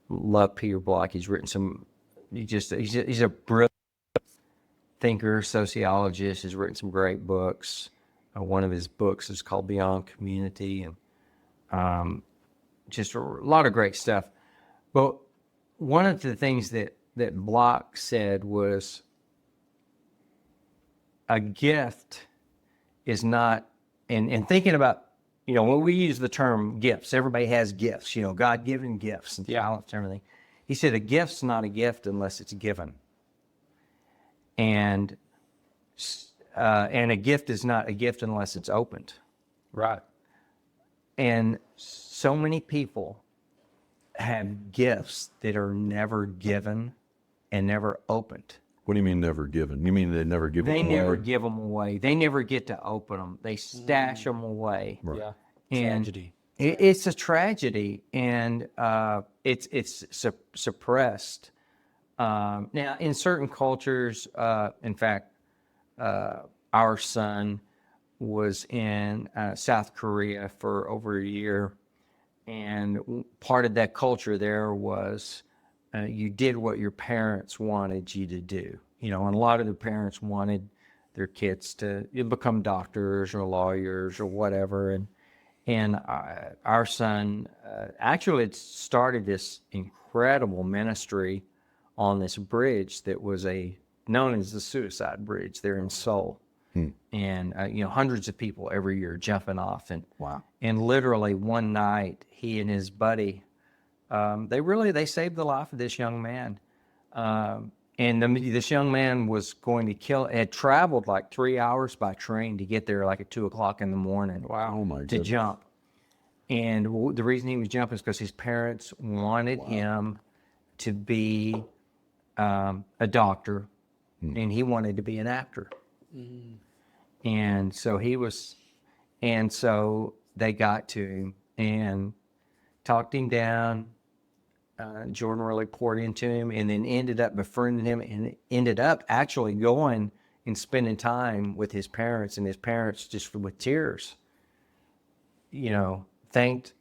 Love Peter Block. He's a brilliant thinker, sociologist. He's written some great books. One of his books is called Beyond Community, and just a lot of great stuff. But one of the things that Block said was a gift is not, and thinking about, when we use the term gifts, everybody has gifts, God-given gifts and talents and everything. He said a gift's not a gift unless it's given. And a gift is not a gift unless it's opened. Right. And so many people have gifts that are never given and never opened. What do you mean never given? You mean they never give them away? They never give them away. They never get to open them. They stash them away. Right. Yeah. And Tragedy. It's a tragedy, and it's suppressed. Now, in certain cultures, in fact, our son was in South Korea for over a year, and part of that culture there was you did what your parents wanted you to do. And a lot of the parents wanted their kids to become doctors or lawyers or whatever, and our son actually had started this incredible ministry on this bridge that was known as the Suicide Bridge there in Seoul. And hundreds of people every year jumping off, and wow. And literally one night he and his buddy, they saved the life of this young man. This young man was going to had traveled like 3 hours by train to get there like at 2:00 in the morning. Wow. Oh my To goodness. jump. And the reason he was jumping is because his parents wanted him to be a doctor, and he wanted to be an actor. And so they got to him and talked him down. Jordan really poured into him, and then ended up befriending him, and ended up actually going and spending time with his parents, and his parents just with tears, thanked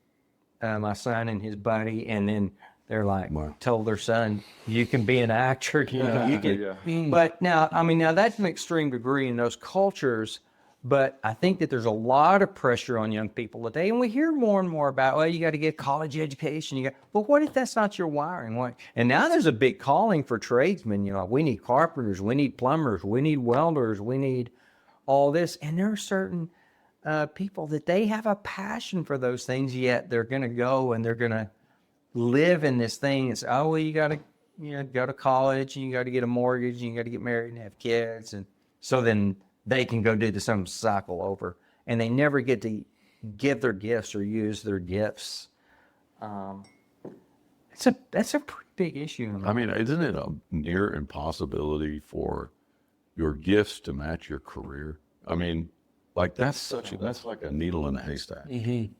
my son and his buddy, and then they're like, told their son, you can be an actor, you can. Yeah. But now that's an extreme degree in those cultures, but I think that there's a lot of pressure on young people today, and we hear more and more about, well, you got to get college education. But what if that's not your wiring? And now there's a big calling for tradesmen. We need carpenters, we need plumbers, we need welders, we need all this. And there are certain people that they have a passion for those things, yet they're going to go and they're going to live in this thing. It's, you got to go to college, and you got to get a mortgage, and you got to get married and have kids, and so then they can go do some cycle over, and they never get to give their gifts or use their gifts. That's a pretty big issue. I mean, isn't it a near impossibility for your gifts to match your career? I mean, like that's like a needle in a haystack. Mm-hmm.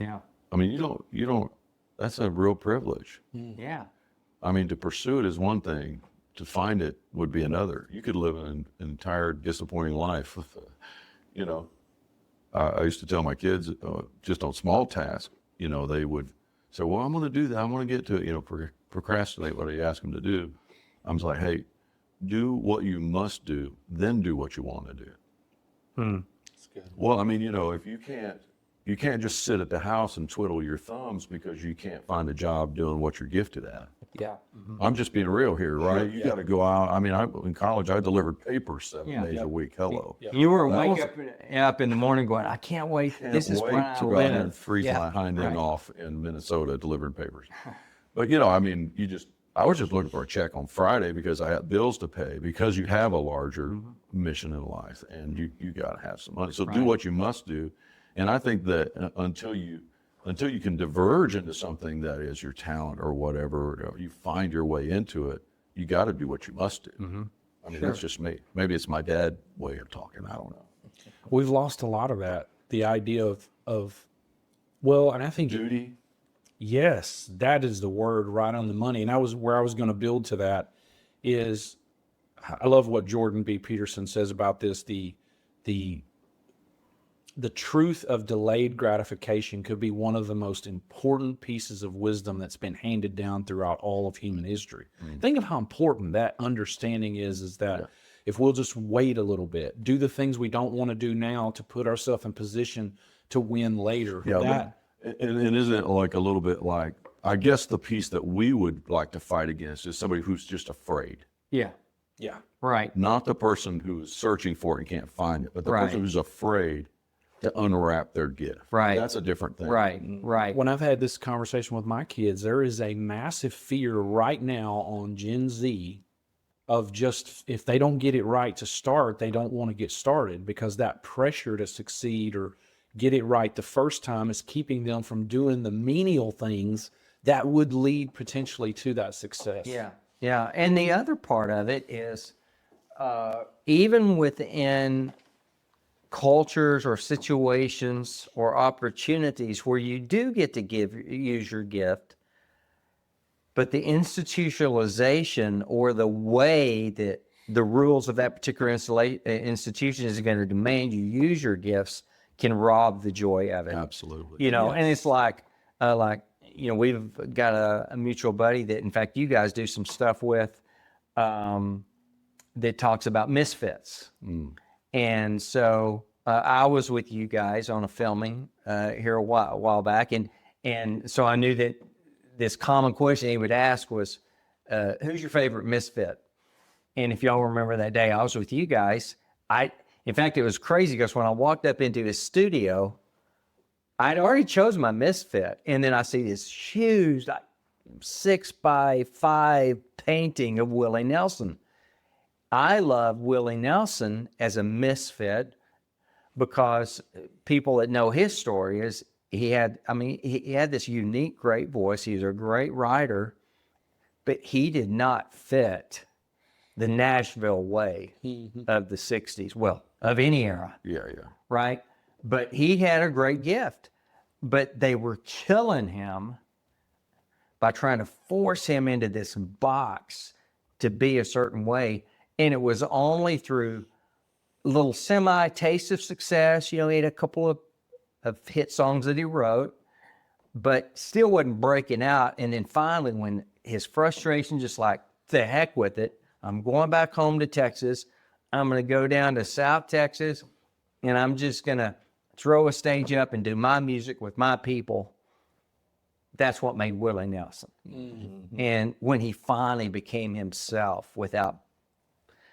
Yeah. I mean, you don't. That's a real privilege. Yeah. I mean, to pursue it is one thing. To find it would be another. You could live an entire disappointing life. I used to tell my kids, just on small tasks, they would say, well, I'm going to do that. I'm going to get to it, procrastinate what I ask them to do. I was like, hey, do what you must do, then do what you want to do. That's good. Well, I mean, if you can't just sit at the house and twiddle your thumbs because you can't find a job doing what you're gifted at. Yeah. I'm just being real here, right? You got to go out. I mean, in college, I delivered papers 7 days a week. Hello. Yeah. You were up in the morning going, I can't wait. This is when I to go out and live. freeze my hind end off in Minnesota delivering papers. But I mean, I was just looking for a check on Friday because I had bills to pay, because you have a larger mission in life, and you got to have some money. So do what you must do. And I think that until you can diverge into something that is your talent or whatever, you find your way into it, you got to do what you must do. I mean, that's just me. Maybe it's my dad way of talking. I don't know. We've lost a lot of that. The idea of well, and I think Duty. Yes, that is the word, right on the money. And where I was going to build to that is, I love what Jordan B. Peterson says about this, the the truth of delayed gratification could be one of the most important pieces of wisdom that's been handed down throughout all of human history. Think of how important that understanding is that if we'll just wait a little bit, do the things we don't want to do now to put ourselves in position to win later. Yeah, and isn't it like a little bit like, I guess the piece that we would like to fight against is somebody who's just afraid. Yeah. Yeah. Right. Not the person who's searching for it and can't find it, but the Right. person who's afraid to unwrap their gift. Right. That's a different thing. Right. Right. When I've had this conversation with my kids, there is a massive fear right now on Gen Z of just, if they don't get it right to start, they don't want to get started, because that pressure to succeed or get it right the first time is keeping them from doing the menial things that would lead potentially to that success. Yeah. Yeah. And the other part of it is, even within cultures or situations or opportunities where you do get to use your gift, but the institutionalization or the way that the rules of that particular institution is going to demand you use your gifts can rob the joy of it. Absolutely. You know, and it's like, we've got a mutual buddy that, in fact, you guys do some stuff with, that talks about misfits. And so I was with you guys on a filming here a while back, and so I knew that this common question he would ask was, who's your favorite misfit? And if y'all remember that day I was with you guys, in fact, it was crazy because when I walked up into his studio, I'd already chosen my misfit, and then I see this huge, like 6x5 painting of Willie Nelson. I love Willie Nelson as a misfit because people that know his story is he had this unique, great voice. He was a great writer, but he did not fit the Nashville way of the 60s, well, of any era. Yeah. Right? But he had a great gift, but they were killing him by trying to force him into this box to be a certain way. And it was only through a little semi-taste of success. You know, he had a couple of hit songs that he wrote, but still wasn't breaking out. And then finally, when his frustration, just like, the heck with it, I'm going back home to Texas. I'm going to go down to South Texas, and I'm just going to throw a stage up and do my music with my people. That's what made Willie Nelson. And when he finally became himself without.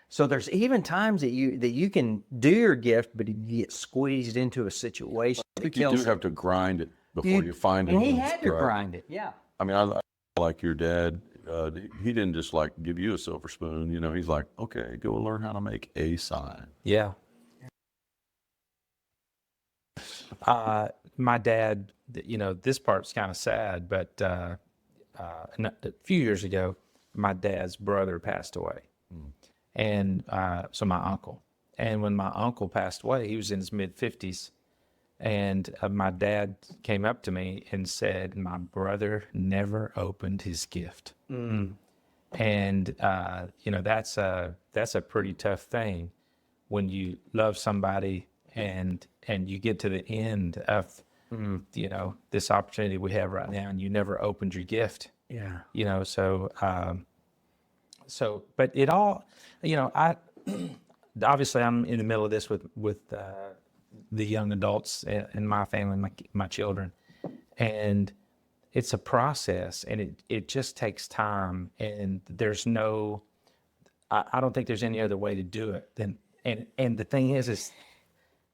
So there's even times that you can do your gift, but you get squeezed into a situation. I think you do have to grind it before you find it. And he had to grind it, yeah. I mean, I like your dad. He didn't just like give you a silver spoon. You know, he's like, okay, go learn how to make a sign. Yeah. My dad, this part's kind of sad, but a few years ago, my dad's brother passed away. And so my uncle. And when my uncle passed away, he was in his mid-50s. And my dad came up to me and said, my brother never opened his gift. And, that's a pretty tough thing when you love somebody and you get to the end of, this opportunity we have right now, and you never opened your gift. Yeah. But it all, obviously I'm in the middle of this with the young adults in my family, my children, and it's a process, and it just takes time, and there's I don't think there's any other way to do it than, and the thing is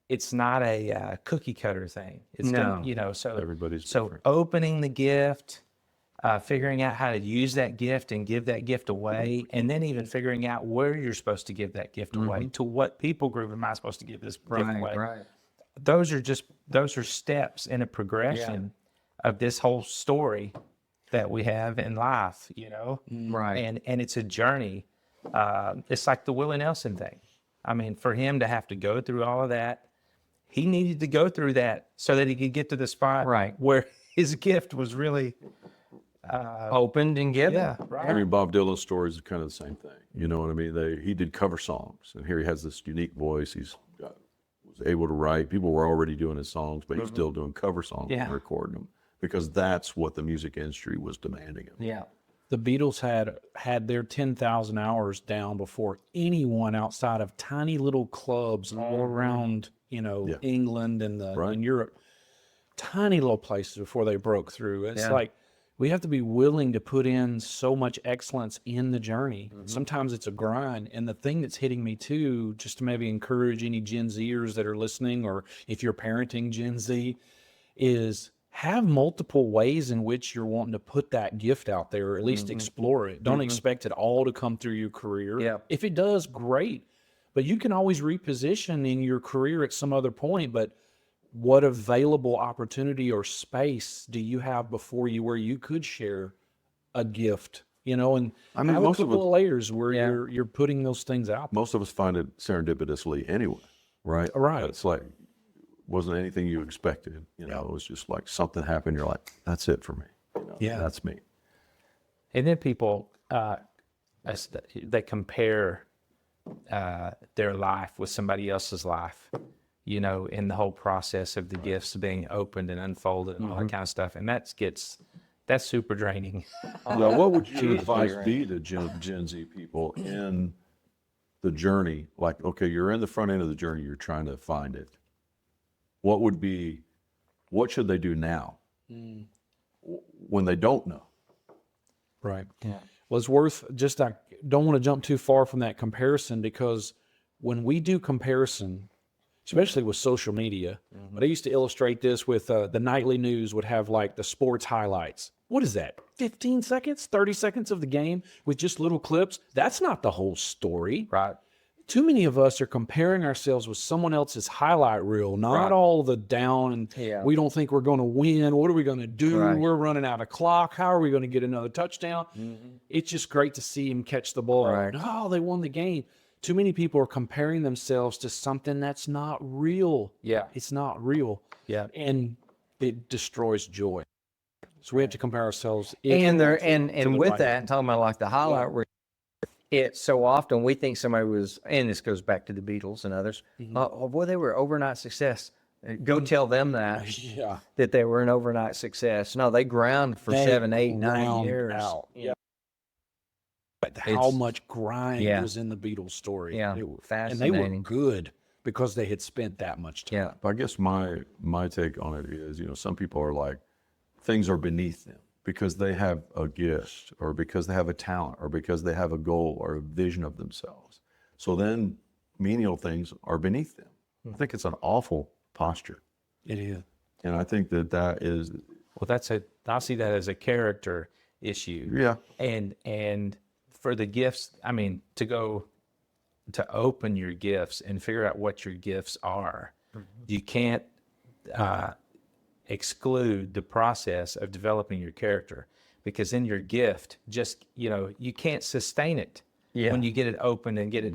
it's not a cookie cutter thing. It's so Everybody's different. Opening the gift, figuring out how to use that gift and give that gift away, and then even figuring out where you're supposed to give that gift away, to what people group am I supposed to give this gift away. Right. Those are steps in a progression of this whole story that we have in life, Right. And it's a journey. It's like the Willie Nelson thing. I mean, for him to have to go through all of that, he needed to go through that so that he could get to the spot where his gift was really Opened and given. Yeah, right. I mean, Bob Dylan's stories are kind of the same thing. You know what I mean? He did cover songs, and here he has this unique voice. Was was able to write. People were already doing his songs, but he's still doing cover songs and recording them because that's what the music industry was demanding of him. Yeah. The Beatles had their 10,000 hours down before anyone outside of tiny little clubs all around, England and and Europe. Tiny little places before they broke through. It's like we have to be willing to put in so much excellence in the journey. Sometimes it's a grind. And the thing that's hitting me too, just to maybe encourage any Gen Zers that are listening, or if you're parenting Gen Z, is have multiple ways in which you're wanting to put that gift out there, or at least explore it. Don't expect it all to come through your career. Yeah. If it does, great. But you can always reposition in your career at some other point. But what available opportunity or space do you have before you where you could share a gift, and I mean, have most a of couple it- of layers where you're putting those things out. Most of us find it serendipitously anyway, right? Right. It's like, wasn't anything you expected, it was just like something happened. You're like, that's it for me. That's me. And then people, they compare their life with somebody else's life, in the whole process of the gifts being opened and unfolded and all that kind of stuff. And that's super draining. Now, what would your advice be to Gen Z people in the journey? Like, okay, you're in the front end of the journey, you're trying to find it. What should they do now when they don't know? Right. Yeah. Well, it's worth I don't want to jump too far from that comparison, because when we do comparison, especially with social media, but I used to illustrate this with the nightly news would have like the sports highlights. What is that? 15 seconds, 30 seconds of the game with just little clips? That's not the whole story. Right. Too many of us are comparing ourselves with someone else's highlight reel, not all the down and we don't think we're going to win. What are we going to do? Right. We're running out of clock. How are we going to get another touchdown? It's just great to see him catch the ball. Right. Oh, they won the game. Too many people are comparing themselves to something that's not real. Yeah. It's not real. Yeah. And it destroys joy. So we have to compare ourselves. And to and the with right. that, talking about like the highlight reel, it's so often we think somebody was, and this goes back to the Beatles and others. Oh boy, they were overnight success. Go tell them that Yeah. that they were an overnight success. No, they ground for They 7, 8, 9 ground years. out. Yeah. But how It's- much grind Yeah. was in the Beatles story. Yeah, And they were fascinating. good because they had spent that much time. Yeah. I guess my take on it is, some people are like, things are beneath them because they have a gift or because they have a talent or because they have a goal or a vision of themselves. So then menial things are beneath them. I think it's an awful posture. It is. And I think that is, Well, I see that as a character issue. yeah. And for the gifts, I mean, to open your gifts and figure out what your gifts are, you can't exclude the process of developing your character, because in your gift, just, you can't sustain it when you get it open and get it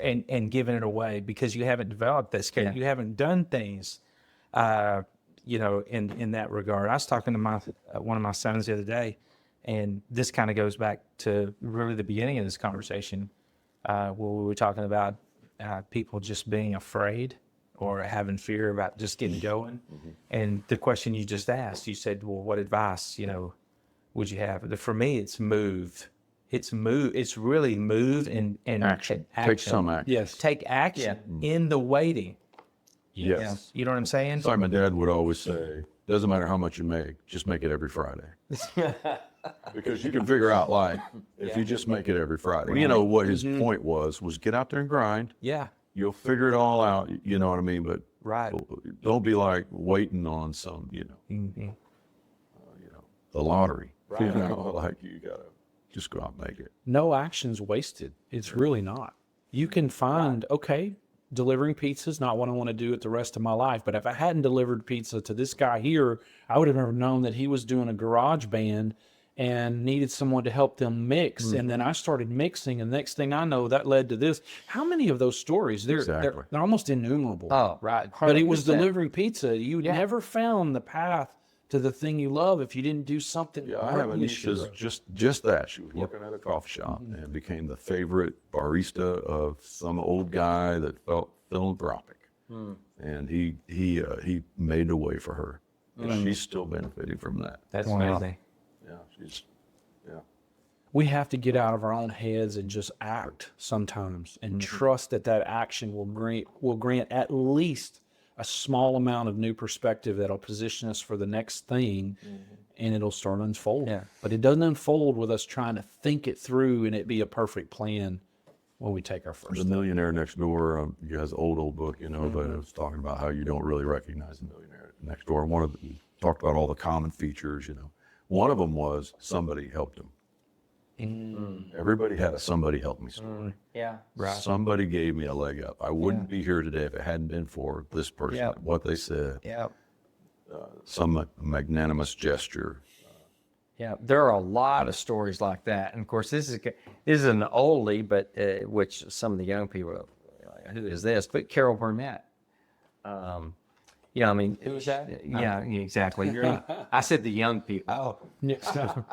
and giving it away, because you haven't developed this character. You haven't done things, in that regard. I was talking to one of my sons the other day, and this kind of goes back to really the beginning of this conversation, where we were talking about people just being afraid or having fear about just getting going. And the question you just asked, you said, well, what advice, would you have? For me, it's moved. It's really moved and Action. Take some action. Yes. Take action in the waiting. Yes. You know what I'm saying? It's like my dad would always say, doesn't matter how much you make, just make it every Friday. Because you can figure out life if you just make it every Friday. What his point was get out there and grind. Yeah. You'll figure it all out, you know what I mean? But Right. don't be like waiting on some, the lottery. Like you gotta just go out and make it. No action's wasted. It's really not. You can find, okay, delivering pizza is not what I want to do it the rest of my life. But if I hadn't delivered pizza to this guy here, I would have never known that he was doing a garage band and needed someone to help them mix. And then I started mixing, and next thing I know, that led to this. How many of those stories? They're almost innumerable. Oh, Right. But it was 100%. delivering pizza. You never found the path to the thing you love if you didn't do something. Yeah, I have a niece that's just that. She was working at a coffee shop and became the favorite barista of some old guy that felt philanthropic. and he made a way for her. And she's still benefiting from that. That's amazing. Yeah, We have to get out of our own heads and just act sometimes, and trust that action will grant at least a small amount of new perspective that'll position us for the next thing, and it'll start unfolding. Yeah. But it doesn't unfold with us trying to think it through and it be a perfect plan when we take our first The step. Millionaire Next Door, you guys, old book, but it was talking about how you don't really recognize the millionaire next door. One of the, talked about all the common features, One of them was somebody helped him. Everybody had a somebody helped me story. Yeah. Somebody gave me a leg up. I wouldn't be here today if it hadn't been for this person, Yeah. what they said, Yeah. some magnanimous gesture. Yeah, there are a lot of stories like that, and of course, this is an oldie, but which some of the young people are like, who is this? But Carol Burnett. I mean, Who was that? yeah, exactly. I said the young people. Oh,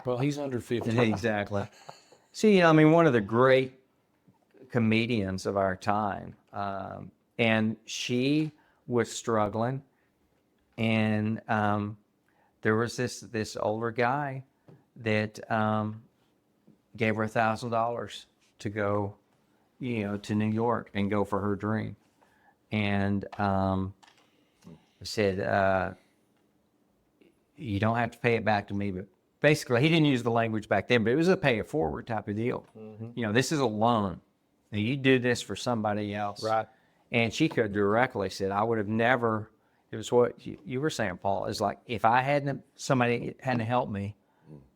Well, he's under 50. Exactly. See, I mean, one of the great comedians of our time, and she was struggling, and there was this older guy that gave her $1,000 to go, to New York and go for her dream, and said, you don't have to pay it back to me, but basically he didn't use the language back then, but it was a pay it forward type of deal. This is a loan. Now, you do this for somebody else. Right. And she could directly said, I would have never, it was what you were saying, Paul, is like, if somebody hadn't helped me,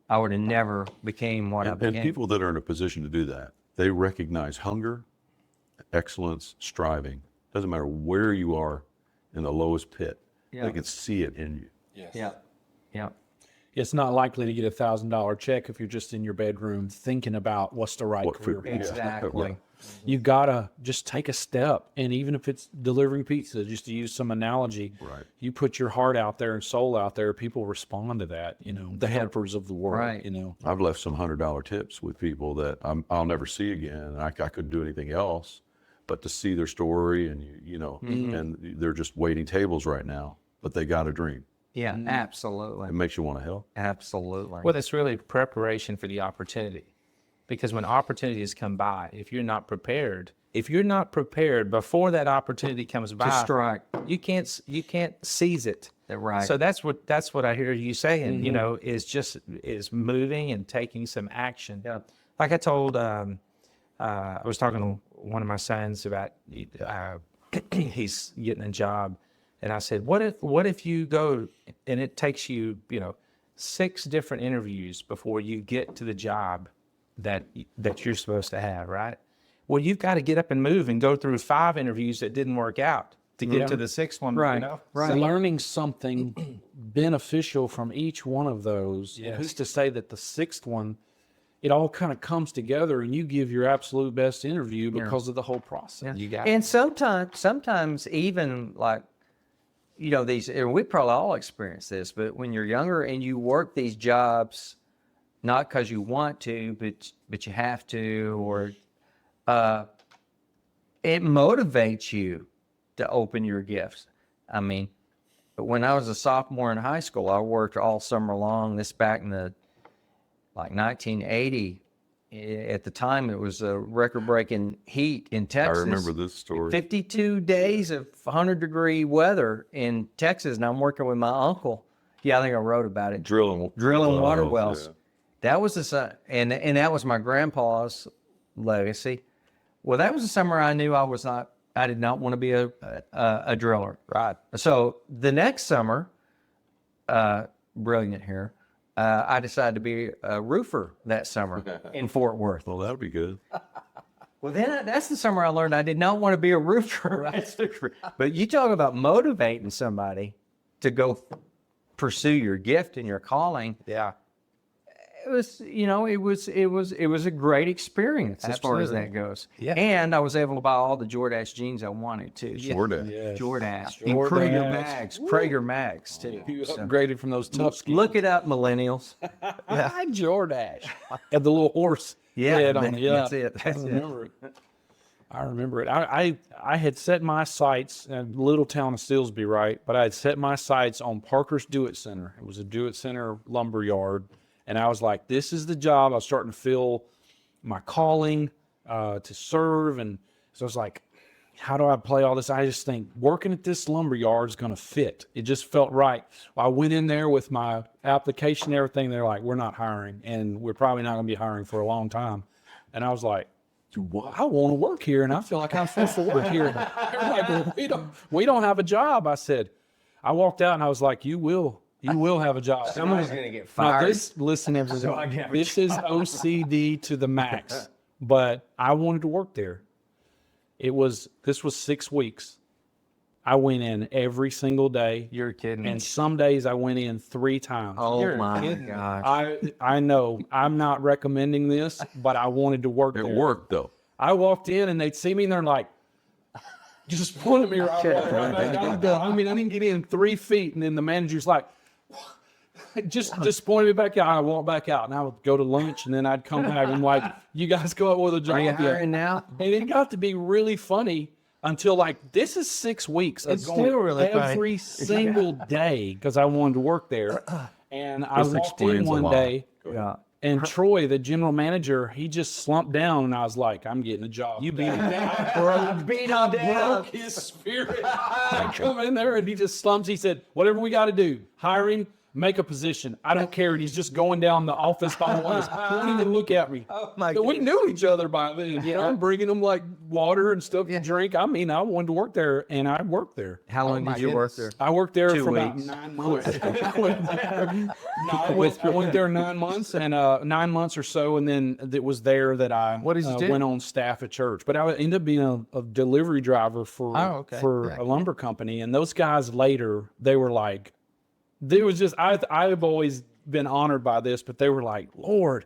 I would have never became what I became. And people that are in a position to do that, they recognize hunger, excellence, striving. Doesn't matter where you are in the lowest pit. Yeah. They can see it in you. yes. Yeah. Yeah. It's not likely to get $1,000 check if you're just in your bedroom thinking about what's the right career path. Exactly. You gotta just take a step, and even if it's delivering pizza, just to use some analogy, Right. you put your heart out there and soul out there, people respond to that. The helpers of the world. Right. I've left some $100 tips with people that I'll never see again, and I couldn't do anything else but to see their story, and and they're just waiting tables right now, but they got a dream. Yeah, It absolutely. makes you want to help. Absolutely. Well, it's really preparation for the opportunity, because when opportunities come by, if you're not prepared before that opportunity comes by, strike. you can't seize it. Right. So that's what I hear you saying. Is moving and taking some action. Yeah. Like I told, I was talking to one of my sons about he's getting a job, and I said, what if you go and it takes you 6 different interviews before you get to the job that you're supposed to have, right? Well, you've got to get up and move and go through 5 interviews that didn't work out to get to the 6th one. Right. So learning something beneficial from each one of those. Yes. Who's to say that the 6th one, it all kind of comes together and you give your absolute best interview because of the whole process. You got And sometimes even like, these, and we probably all experience this, but when you're younger and you work these jobs, not because you want to, but you have to, or it motivates you to open your gifts. I mean, when I was a sophomore in high school, I worked all summer long. This back in the 1980. At the time, it was a record-breaking heat in Texas. I remember this story. 52 days of 100-degree weather in Texas, and I'm working with my uncle. Yeah, I think I wrote about it. Drilling water wells. Yeah. That was and that was my grandpa's legacy. Well, that was the summer I knew I did not want to be a driller. right. So the next summer, brilliant here, I decided to be a roofer that summer in Fort Worth. Well, that would be good. Well, then that's the summer I learned I did not want to be a roofer. But you talk about motivating somebody to go pursue your gift and your calling. Yeah. It was, it was a great experience as far as Absolutely. that goes. Yeah. And I was able to buy all the Jordache jeans I wanted to. Jordan. Jordache. And Prager mags. Prager mags too. You So, upgraded from those tough skins. look it up, millennials. Hi, Jordache. Had the little horse Yeah, head on it. Yeah. that's it. That's it. Remember it. I remember it. I had set my sights in little town of Steelsby, right? But I had set my sights on Parker's Do-It Center. It was a Do-It Center lumber yard. And I was like, this is the job. I was starting to feel my calling to serve. And so I was like, how do I play all this? I just think working at this lumber yard is going to fit. It just felt right. I went in there with my application and everything. They're like, we're not hiring. And we're probably not going to be hiring for a long time. And I was like, I want to work here, and I feel like I'm fulfilled here. They're like, well, we don't have a job. I said, I walked out and I was like, you will have a job. Someone's going to get Now, fired. listen, everyone, this is OCD to the max, but I wanted to work there. This was 6 weeks. I went in every single day. You're kidding me. And some days I went in 3 times. Oh my gosh. I know I'm not recommending this, but I wanted to work there. It worked though. I walked in and they'd see me and they're like, just point at me right back. I mean, I didn't get in 3 feet, and then the manager's like, just pointed me back out. I walked back out, and I would go to lunch, and then I'd come back and like, you guys go up with a job. Are you yet?" hiring now? And it got to be really funny until like, this is 6 weeks. Of It's going still really funny. every single day because I wanted to work there. And I walked in explains a one lot. day, Yeah. and Troy, the general manager, he just slumped down, and I was like, I'm getting a job. You beat him down. Beat him down. Broke his spirit. I come in there, and he just slumps. He said, whatever we got to do, hiring, make a position. I don't care. And he's just going down the office hallway, just pointing to look at me. Oh my So we knew each other by then. You know, I'm bringing him like water and stuff to drink. I mean, I wanted to work there, and I worked there. How long did you work there? I worked there 2 for about weeks. 9 months. I went there 9 months, and 9 months or so, and then it was there that I went on staff at church. But I ended up being a delivery driver for a lumber company, and those guys later, they were like, there was just I've always been honored by this, but they were like, Lord,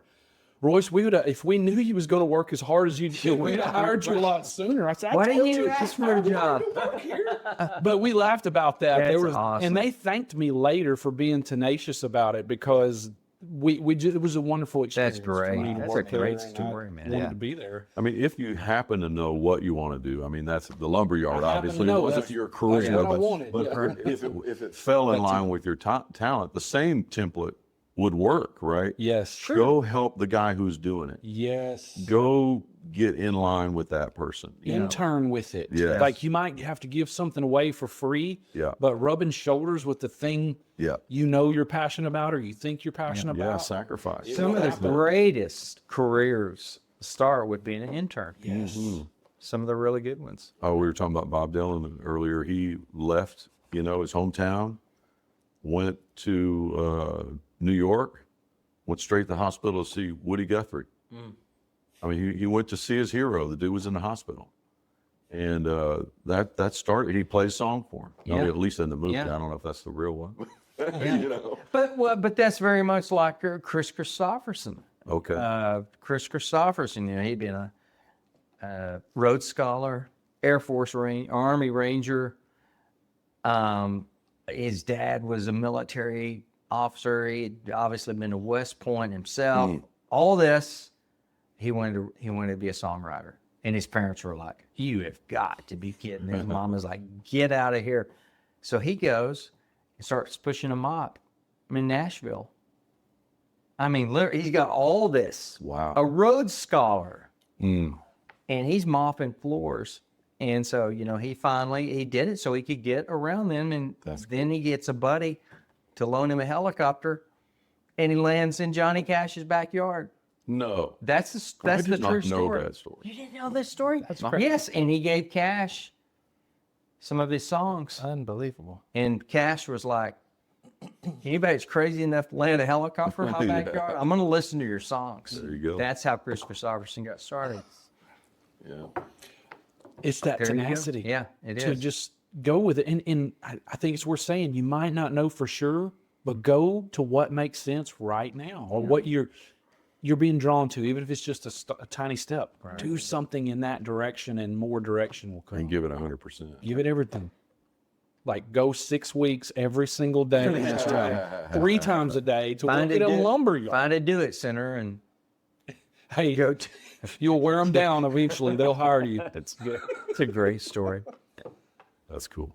Royce, we would have, if we knew you was going to work as hard as you did, we'd have hired you a lot sooner. I said, Why didn't you ask for a job? But we laughed about that. That's They were, awesome. and they thanked me later for being tenacious about it because we just, it was a wonderful experience. That's great. for me to That's a work there, great and I story, man. Wanted Yeah. to be there. I mean, if you happen to know what you want to do, I mean, that's the lumberyard, I happen to obviously. know. It wasn't That's- your that's career, what I wanted, but yeah. if it fell in line with your talent, the same template would work, right? Yes. Go help the guy who's doing it. Yes. Go get in line with that person. you know? Intern with it. Yes. Like you might have to give something away for free. Yeah. But rubbing shoulders with the thing Yeah. you know you're passionate about or you think you're passionate Yeah. about. Sacrifice. Some of the greatest careers start with being an intern. Yes. Some of the really good ones. Oh, we were talking about Bob Dylan earlier. He left, his hometown, went to New York, went straight to the hospital to see Woody Guthrie. I mean, he went to see his hero. The dude was in the hospital. And that started, he plays song for him. I mean, Yeah. at least in the movie. Yeah. I don't know if that's the real one. But that's very much like Kris Kristofferson. Okay. Kris Kristofferson, he'd been a Rhodes Scholar, Air Force Army Ranger. His dad was a military officer. He'd obviously been to West Point himself. All this, he wanted to be a songwriter. And his parents were like, "You have got to be kidding." His mom was like, "Get out of here." So he goes and starts pushing a mop in Nashville. I mean, literally, he's got all this. Wow. A Rhodes Scholar. And he's mopping floors. And so, he did it so he could get around them. And then he gets a buddy to loan him a helicopter. And he lands in Johnny Cash's backyard. No. That's I the did not true know story. that story. You didn't know this story? Yes, and he gave Cash some of his songs. Unbelievable. And Cash was like, anybody's crazy enough to land a helicopter in my backyard, I'm going to listen to your songs. There you go. That's how Kris Kristofferson got started. Yeah. It's that There you go. tenacity. Yeah, it to is. just go with it. And I think it's worth saying you might not know for sure, but go to what makes sense right now or what you're being drawn to, even if it's just a tiny step. Do something in that direction and more direction will come. And give it 100%. Give it everything. Like go 6 weeks every single day, 3 times a day to work at a lumber yard. Find a do-it center and Hey, you'll wear them down eventually. They'll hire you. It's good. It's a great story. That's cool.